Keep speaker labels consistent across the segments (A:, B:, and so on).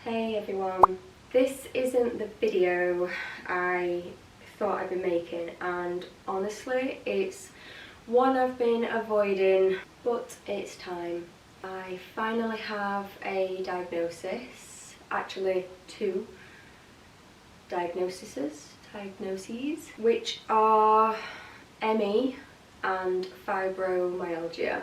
A: Hey everyone, this isn't the video I thought I'd be making, and honestly it's one I've been avoiding, but it's time. I finally have a diagnosis, actually two diagnoses, which are ME and fibromyalgia,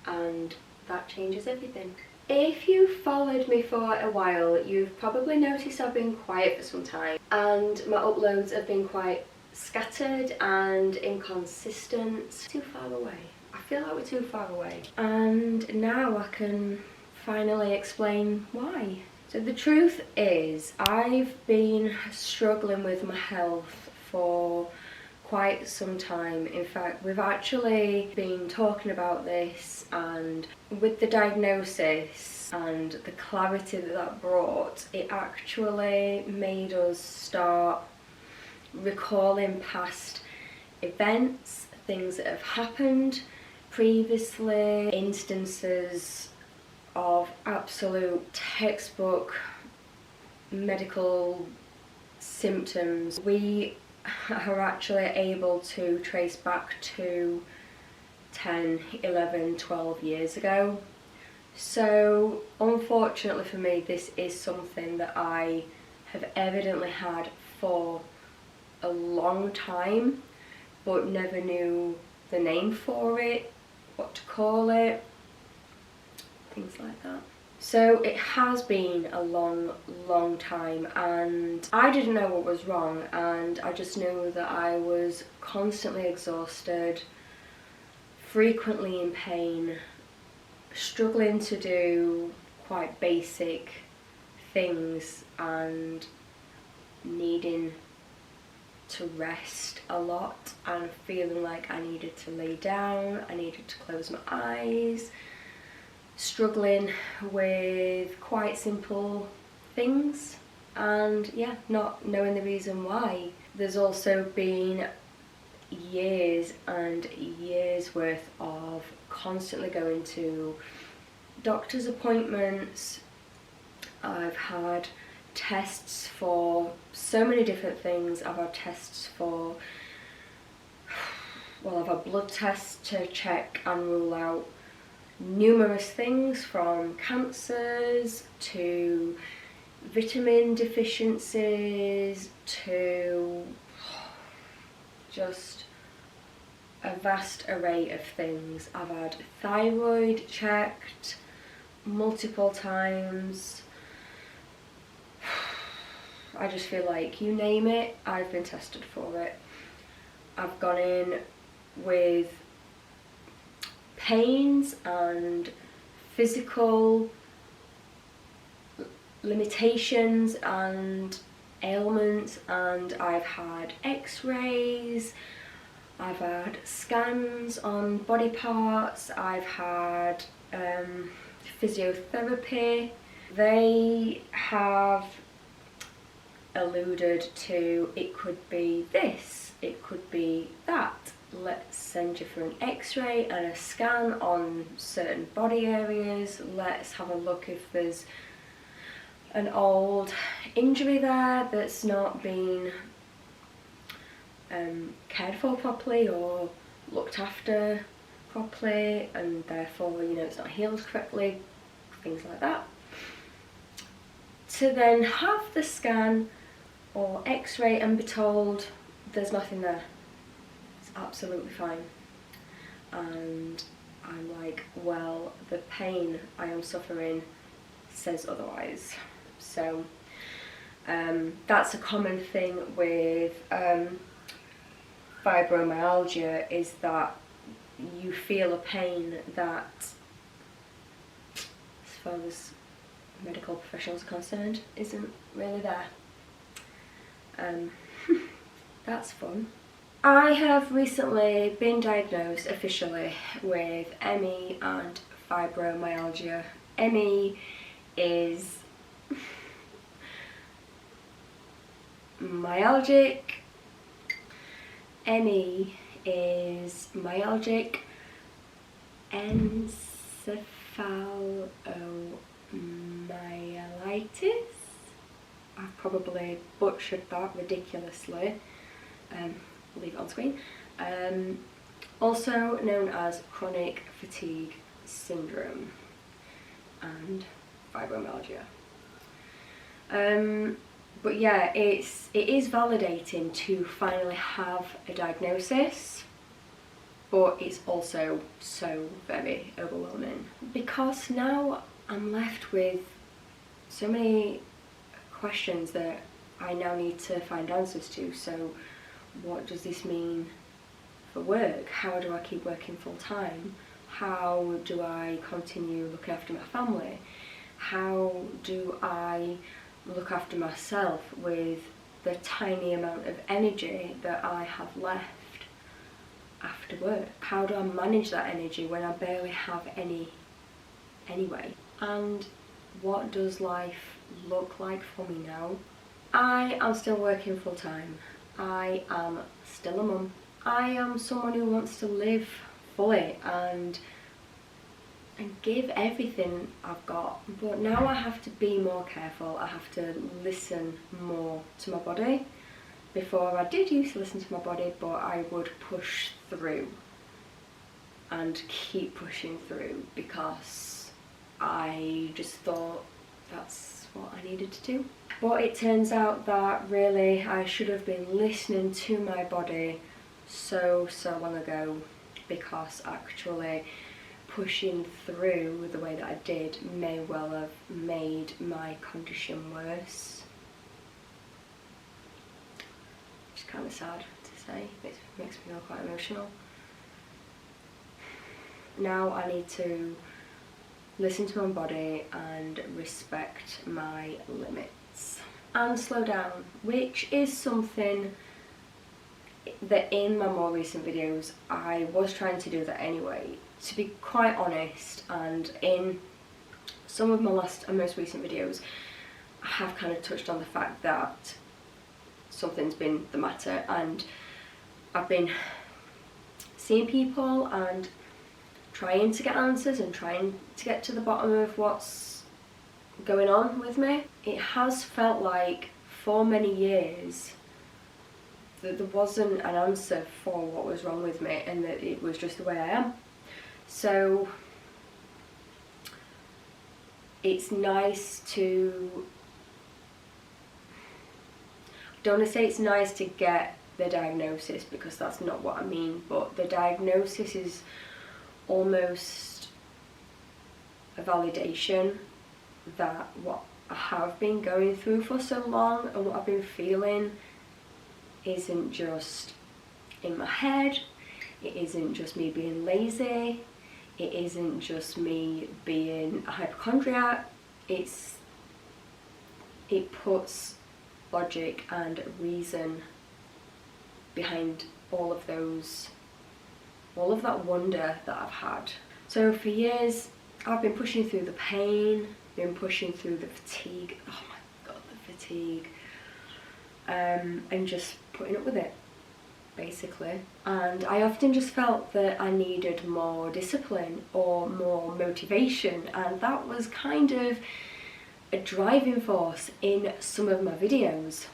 A: and that changes everything. If you've followed me for a while, you've probably noticed I've been quiet for some time and my uploads have been quite scattered and inconsistent. Too far away. I feel like we're too far away. And now I can finally explain why. So the truth is, I've been struggling with my health for quite some time. In fact, we've actually been talking about this, and with the diagnosis and the clarity that that brought, it actually made us start recalling past events, things that have happened previously, instances of absolute textbook medical symptoms. We are actually able to trace back to 10, 11, 12 years ago. So unfortunately for me, this is something that I have evidently had for a long time, but never knew the name for it, what to call it, things like that. So it has been a long time, and I didn't know what was wrong, and I just knew that I was constantly exhausted, frequently in pain, struggling to do quite basic things and needing to rest a lot, and feeling like I needed to lay down, I needed to close my eyes, struggling with quite simple things, and yeah, not knowing the reason why. There's also been years and years worth of constantly going to doctor's appointments. I've had tests for so many different things. I've had tests for, well, I've had blood tests to check and rule out numerous things, from cancers to vitamin deficiencies to just a vast array of things. I've had thyroid checked multiple times. I just feel like you name it, I've been tested for it. I've gone in with pains and physical limitations and ailments, and I've had x-rays, I've had scans on body parts, I've had physiotherapy. They have alluded to, it could be this, it could be that, let's send you for an x-ray and a scan on certain body areas, let's have a look if there's an old injury there that's not been cared for properly or looked after properly, and therefore, you know, it's not healed correctly, things like that. To then have the scan or x-ray and be told there's nothing there, it's absolutely fine. And I'm like, well, the pain I am suffering says otherwise. So that's a common thing with fibromyalgia, is that you feel a pain that, as far as medical professionals are concerned, isn't really there. That's fun. I have recently been diagnosed officially with ME and fibromyalgia. ME is myalgic. ME is myalgic encephalomyelitis. I've probably butchered that ridiculously. I'll leave it on screen. Also known as chronic fatigue syndrome and fibromyalgia. But yeah, it is validating to finally have a diagnosis, but it's also so very overwhelming because now I'm left with so many questions that I now need to find answers to. So what does this mean for work? How do I keep working full time? How do I continue looking after my family? How do I look after myself with the tiny amount of energy that I have left after work? How do I manage that energy when I barely have any anyway? And what does life look like for me now? I am still working full time. I am still a mum. I am someone who wants to live fully and give everything I've got, but now I have to be more careful. I have to listen more to my body. Before I did used to listen to my body, but I would push through and keep pushing through because I just thought that's what I needed to do. But it turns out that really I should have been listening to my body so long ago, because actually pushing through the way that I did may well have made my condition worse. It's kind of sad to say, it makes me feel quite emotional. Now I need to listen to my body and respect my limits and slow down, which is something that in my more recent videos I was trying to do that anyway, to be quite honest. And in some of my last and most recent videos I have kind of touched on the fact that something's been the matter, and I've been seeing people and trying to get answers and trying to get to the bottom of what's going on with me. It has felt like for many years that there wasn't an answer for what was wrong with me, and that it was just the way I am. So it's nice to, I don't want to say it's nice to get the diagnosis, because that's not what I mean, but the diagnosis is almost a validation that what I have been going through for so long and what I've been feeling isn't just in my head, it isn't just me being lazy, it isn't just me being a hypochondriac. It puts logic and reason behind all of that wonder that I've had. So for years I've been pushing through the pain, been pushing through the fatigue, oh my god, the fatigue, and just putting up with it, basically. And I often just felt that I needed more discipline or more motivation, and that was kind of a driving force in some of my videos.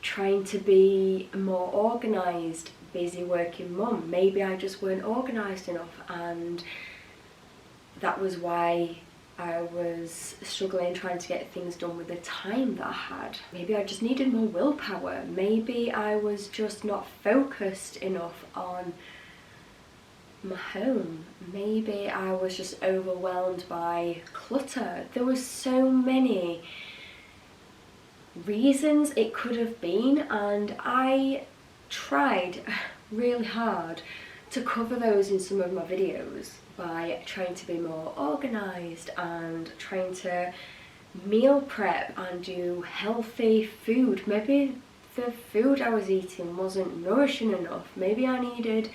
A: Trying to be a more organised, busy working mum. Maybe I just weren't organised enough, and that was why I was struggling trying to get things done with the time that I had. Maybe I just needed more willpower. Maybe I was just not focused enough on my home. Maybe I was just overwhelmed by clutter. There were so many reasons it could have been, and I tried really hard to cover those in some of my videos by trying to be more organised and trying to meal prep and do healthy food. Maybe the food I was eating wasn't nourishing enough. Maybe I needed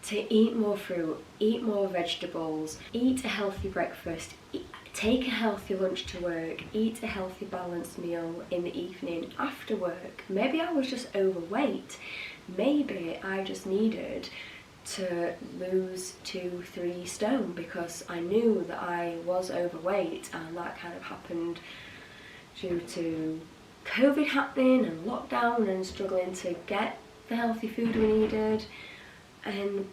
A: to eat more fruit, eat more vegetables, eat a healthy breakfast, take a healthy lunch to work, eat a healthy balanced meal in the evening after work. Maybe I was just overweight. Maybe I just needed to lose 2-3 stone because I knew that I was overweight, and that kind of happened due to COVID happening and lockdown and struggling to get the healthy food we needed, and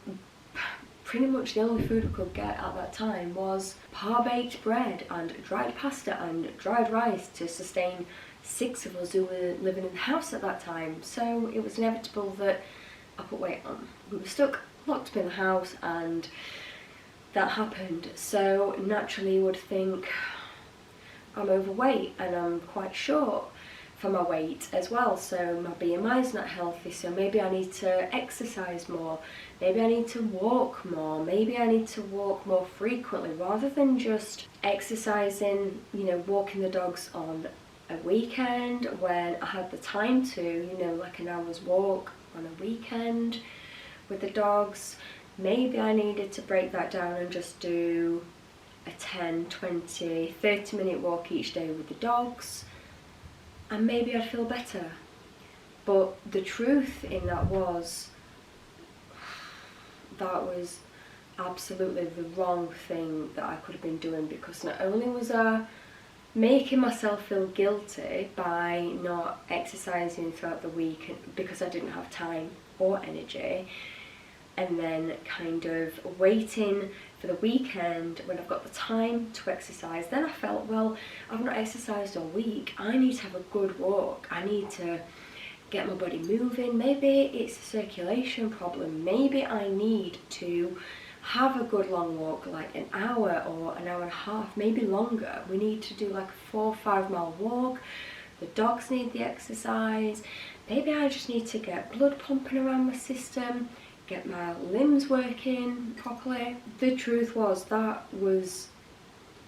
A: pretty much the only food we could get at that time was par-baked bread and dried pasta and dried rice to sustain 6 of us who were living in the house at that time. So it was inevitable that I put weight on. We were stuck, locked up in the house, and that happened. So naturally you would think I'm overweight, and I'm quite short for my weight as well, so my BMI is not healthy, so maybe I need to exercise more, maybe I need to walk more, maybe I need to walk more frequently rather than just exercising, you know, walking the dogs on a weekend when I had the time to, you know, like an hour's walk on a weekend with the dogs. Maybe I needed to break that down and just do a 10, 20, 30-minute walk each day with the dogs, and maybe I'd feel better. But the truth in that was absolutely the wrong thing that I could have been doing, because not only was I making myself feel guilty by not exercising throughout the week because I didn't have time or energy, and then kind of waiting for the weekend when I've got the time to exercise, then I felt, well, I've not exercised all week, I need to have a good walk, I need to get my body moving, maybe it's a circulation problem, maybe I need to have a good long walk, like an hour or an hour and a half, maybe longer. We need to do like a 4 or 5 mile walk, the dogs need the exercise, maybe I just need to get blood pumping around my system, get my limbs working properly. The truth was that was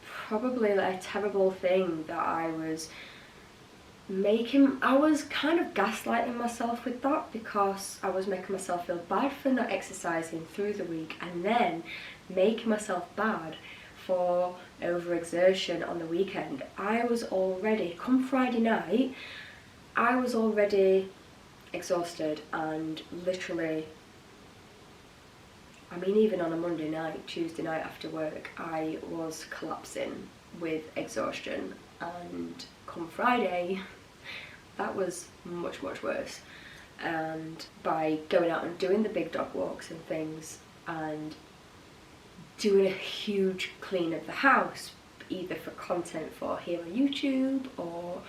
A: probably a terrible thing that I was making. I was kind of gaslighting myself with that, because I was making myself feel bad for not exercising through the week and then making myself bad for overexertion on the weekend. I was already, come Friday night, I was already exhausted and literally, I mean, even on a Monday night, Tuesday night after work, I was collapsing with exhaustion, and come Friday, that was much, much worse. And by going out and doing the big dog walks and things, and doing a huge clean of the house, either for content for here on YouTube, or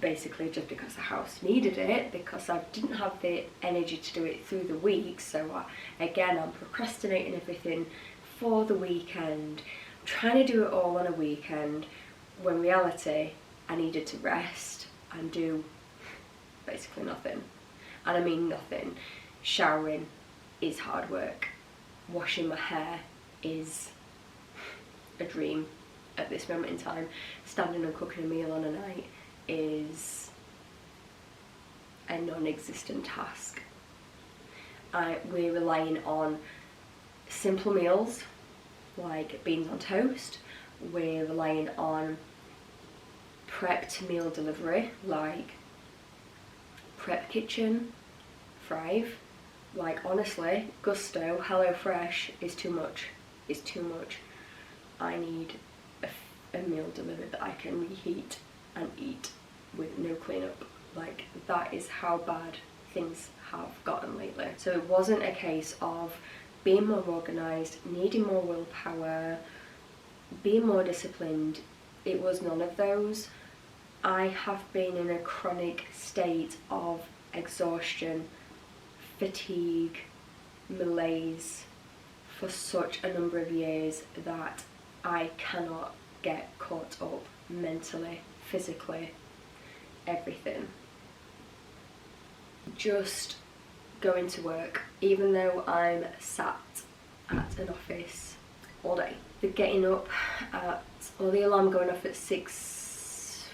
A: basically just because the house needed it, because I didn't have the energy to do it through the week. So again, I'm procrastinating everything for the weekend, trying to do it all on a weekend, when reality I needed to rest and do basically nothing. And I mean nothing. Showering is hard work, washing my hair is a dream at this moment in time, standing and cooking a meal on a night is a non-existent task. We're relying on simple meals like beans on toast. We're relying on prep to meal delivery like Prep Kitchen, Thrive. Like honestly, Gusto, HelloFresh is too much. It's too much. I need a meal delivered that I can reheat and eat with no cleanup. Like, that is how bad things have gotten lately. So it wasn't a case of being more organised, needing more willpower, being more disciplined. It was none of those. I have been in a chronic state of exhaustion, fatigue, malaise for such a number of years that I cannot get caught up mentally, physically, everything. Just going to work, even though I'm sat at an office all day. The getting up at, or the alarm going off at 6ish,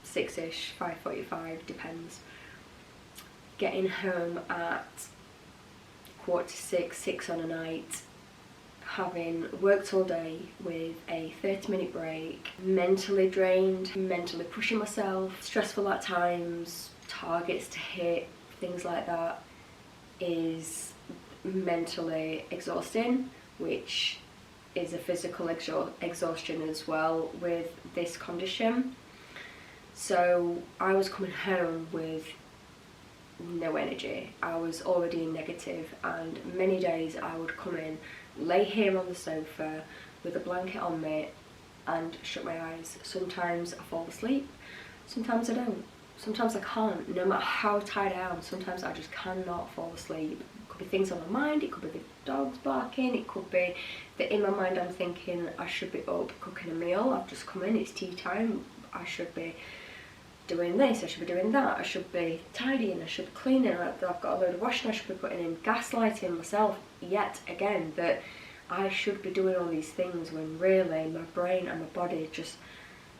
A: 5:45, depends. Getting home at 5:45, 6 on a night, having worked all day with a 30-minute break, mentally drained, mentally pushing myself, stressful at times, targets to hit, things like that, is mentally exhausting, which is a physical exhaustion as well with this condition. So I was coming home with no energy. I was already negative, and many days I would come in, lay here on the sofa with a blanket on me and shut my eyes. Sometimes I fall asleep, sometimes I don't. Sometimes I can't, no matter how tired I am. Sometimes I just cannot fall asleep. It could be things on my mind, it could be the dogs barking, it could be that in my mind I'm thinking I should be up cooking a meal. I've just come in, it's tea time, I should be doing this, I should be doing that, I should be tidying, I should be cleaning, I've got a load of washing I should be putting in, gaslighting myself yet again that I should be doing all these things when really my brain and my body just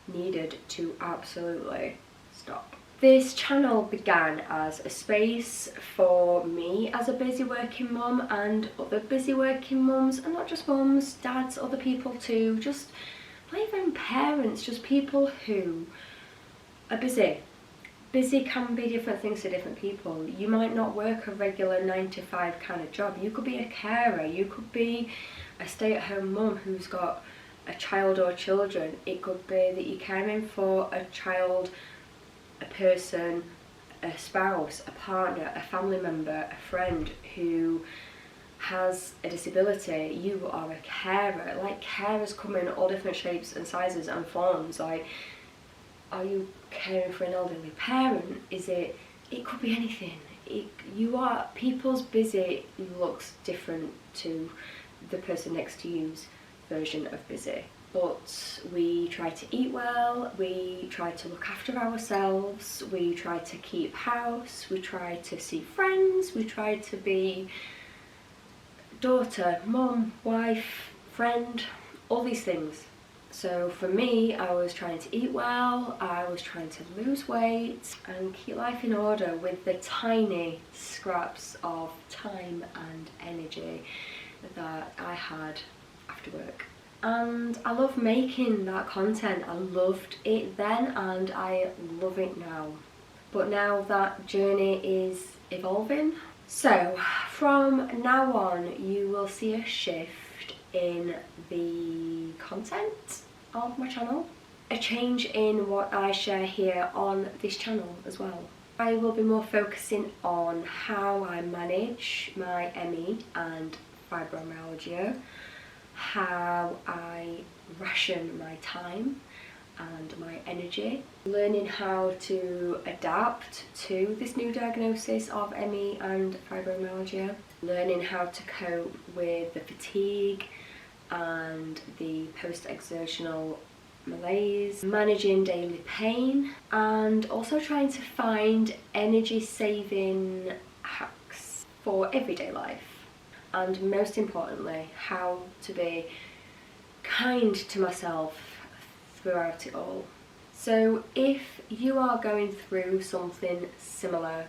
A: needed to absolutely stop. This channel began as a space for me as a busy working mum and other busy working mums, and not just mums, dads, other people too, just not even parents, just people who are busy. Busy can be different things to different people. You might not work a regular 9 to 5 kind of job. You could be a carer, you could be a stay-at-home mum who's got a child or children. It could be that you're caring for a child, a person, a spouse, a partner, a family member, a friend who has a disability. You are a carer. Like, carers come in all different shapes and sizes and forms. Like, are you caring for an elderly parent? It could be anything. People's busy looks different to the person next to you's version of busy. But we try to eat well, we try to look after ourselves, we try to keep house, we try to see friends, we try to be daughter, mum, wife, friend, all these things. So for me, I was trying to eat well, I was trying to lose weight and keep life in order with the tiny scraps of time and energy that I had after work. And I love making that content. I loved it then and I love it now. But now that journey is evolving. So from now on you will see a shift in the content of my channel. A change in what I share here on this channel as well. I will be more focusing on how I manage my ME and fibromyalgia, how I ration my time and my energy, learning how to adapt to this new diagnosis of ME and fibromyalgia, learning how to cope with the fatigue and the post-exertional malaise, managing daily pain, and also trying to find energy saving hacks for everyday life. And most importantly, how to be kind to myself throughout it all. So if you are going through something similar,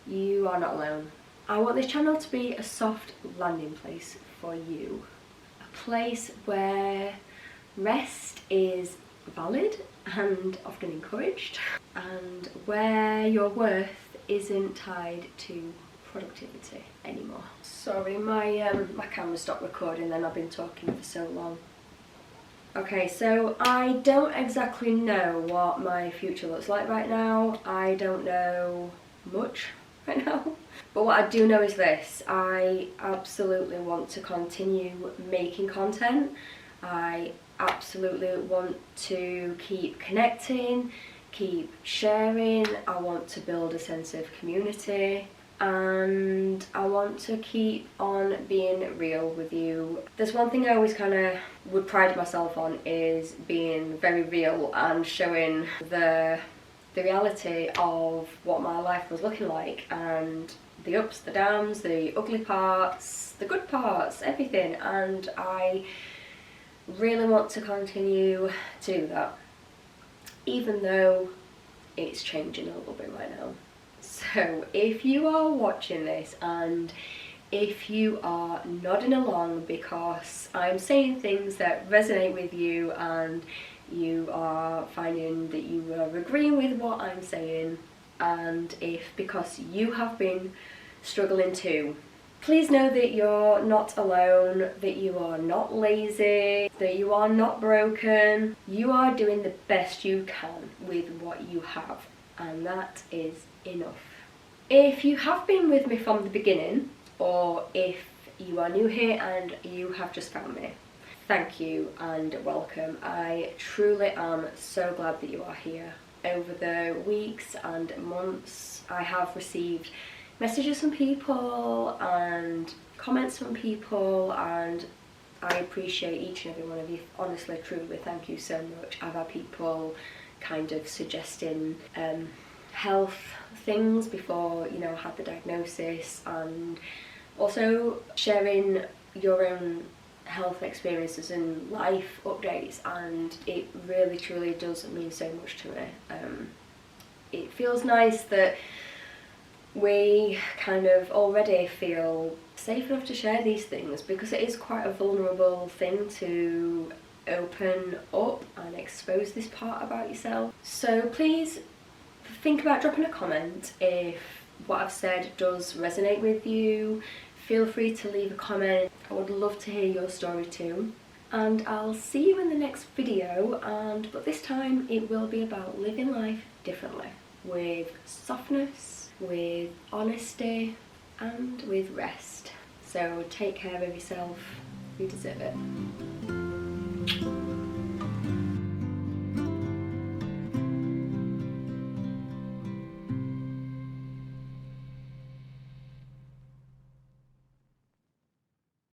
A: you are not alone. I want this channel to be a soft landing place for you. A place where rest is valid and often encouraged, and where your worth isn't tied to productivity anymore. Sorry, my camera stopped recording then, I've been talking for so long. Okay, so I don't exactly know what my future looks like right now. I don't know much right now. But what I do know is this: I absolutely want to continue making content. I absolutely want to keep connecting, keep sharing. I want to build a sense of community. And I want to keep on being real with you. There's one thing I always kind of would pride myself on, is being very real and showing the reality of what my life was looking like, and the ups, the downs, the ugly parts, the good parts, everything. And I really want to continue to do that, even though it's changing a little bit right now. So if you are watching this and if you are nodding along because I'm saying things that resonate with you, and you are finding that you are agreeing with what I'm saying, and if because you have been struggling too, Please know that you're not alone, that you are not lazy, that you are not broken. You are doing the best you can with what you have, and that is enough. If you have been with me from the beginning, or if you are new here and you have just found me, thank you and welcome. I truly am so glad that you are here. Over the weeks and months, I have received messages from people and comments from people, and I appreciate each and every one of you. Honestly, truly, thank you so much. I've had people kind of suggesting health things before, you know, I had the diagnosis, and also sharing your own health experiences and life updates, and it really truly does mean so much to me. It feels nice that we kind of already feel safe enough to share these things, because it is quite a vulnerable thing to open up and expose this part about yourself. So please think about dropping a comment if what I've said does resonate with you. Feel free to leave a comment. I would love to hear your story too. And I'll see you in the next video, but this time it will be about living life differently, with softness, with honesty, and with rest. So take care of yourself, you deserve it.